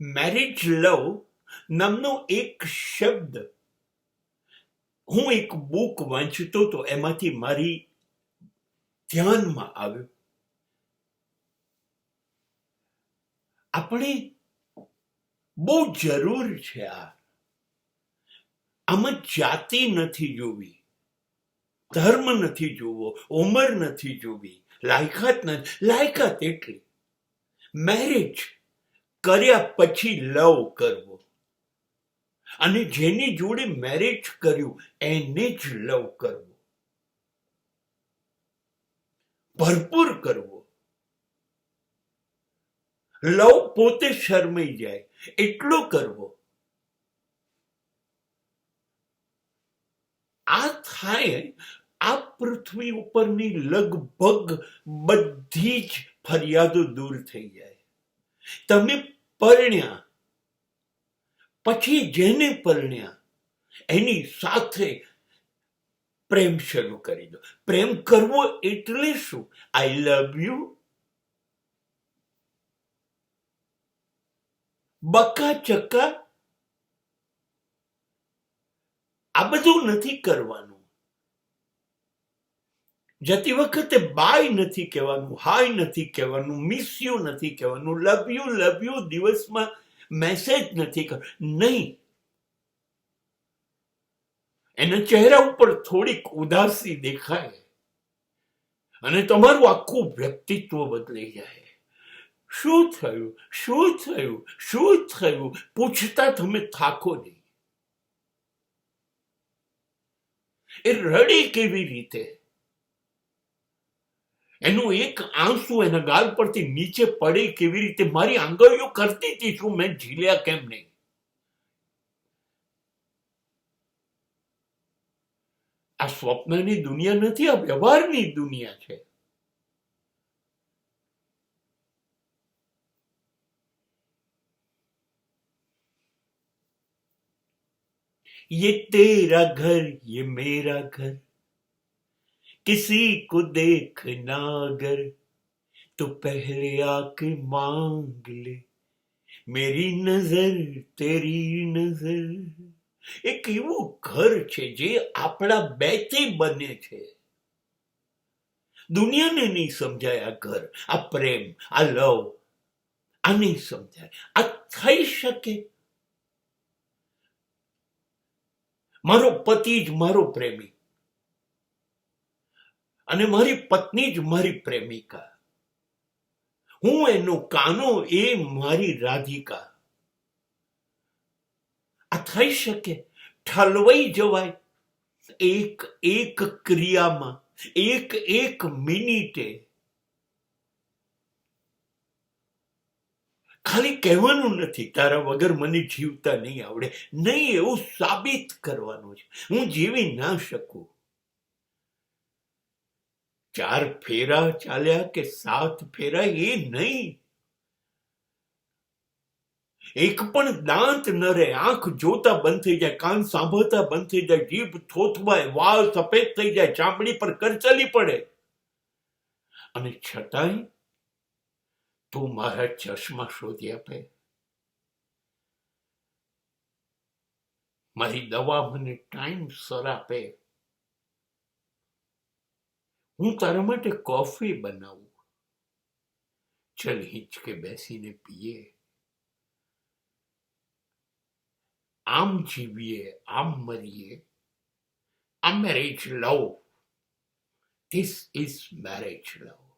Marriage love નામનો એક શબ્દ હું એક બુક વાંચતો તો એમાંથી મારી ધ્યાનમાં આવ્યો. આપણે બહુ જરૂર છે આમાં જાતિ નથી જોવી, ધર્મ નથી જોવો, ઉંમર નથી જોવી, લાયકાત એટલી. મેરેજ કર્યા પછી લવ કરવો, અને જેની જોડે મેરેજ કર્યું એને જ લવ કરવો, ભરપૂર કરવો. લવ પોતે શરમાઈ જાય એટલો કરવો. આ થાય આ પૃથ્વી ઉપરની લગભગ બધી જ ફરિયાદો દૂર થઈ જાય. તમે પરણ્યા પછી જેને પરણ્યા એની સાથે પ્રેમ શરૂ કરી દો. પ્રેમ કરવો એટલે શું? આઈ લવ યુ, બકા ચક્કા, આ બધું નથી કરવાનું. જતી વખતે બાય નથી કહેવાનું, હાય નથી કહેવાનું, મિસ યુ નથી કહેવાનું, લવ યુ દિવસમાં મેસેજ નથી કરવાનું. નહીં, એના ચહેરા ઉપર થોડીક ઉદાસી દેખાય અને તમારું આખું વ્યક્તિત્વ બદલાઈ જાય. શું થયું, શું થયું, શું થયું પૂછતા તમે થાકો નહીં. એ રડી કેવી રીતે? એનું એક આંસુ એના ગાલ પરથી નીચે પડે કેવી રીતે? મારી આંગળીઓ કરતી હતી શું, મેં ઝીલ્યા કેમ નહીં? આ સ્વપ્નની દુનિયા નથી, આ વ્યવહારની દુનિયા છે. ये तेरा घर ये मेरा घर, किसी को देखना अगर तो पहले आके मांग ले मेरी नजर तेरी नजर. એક એવું ઘર છે જે આપણા બેથી બને છે. દુનિયાને નહીં સમજાય આ ઘર, આ પ્રેમ, આ લવ, આ નહીં સમજાય. આ થઈ શકે? મારો પતિ જ મારો પ્રેમી અને મારી પત્ની જ મારી પ્રેમિકા. હું એનો કાનો, એ મારી રાધિકા. આ થઈ શકે? ઠલવાઈ જવાય એક ક્રિયામાં, એક મિનિટે. ખાલી કહેવાનું નથી તારા વગર મને જીવતા નહીં આવડે. નહીં, એવું સાબિત કરવાનું છે. હું જીવી ના શકું. 4 ફેરા ચાલ્યા કે 7 ફેરા એ નહીં. એક પણ દાંત ન રહે, આંખ જોતા બંધ થઈ જાય, કાન સાંભળતા બંધ થઈ જાય, જીભ થોથવાય, વાળ સફેદ થઈ જાય, ચામડી પર કરચલી પડે, અને છતાંય તું મારા ચશ્મા શોધી આપે, મારી દવા મને ટાઈમસર આપે, હું તારા માટે કોફી બનાવું, ચલ હિંચકે બેસીને પીએ, આમ જીવીએ, આમ મરીએ. આ marriage love. This is marriage love.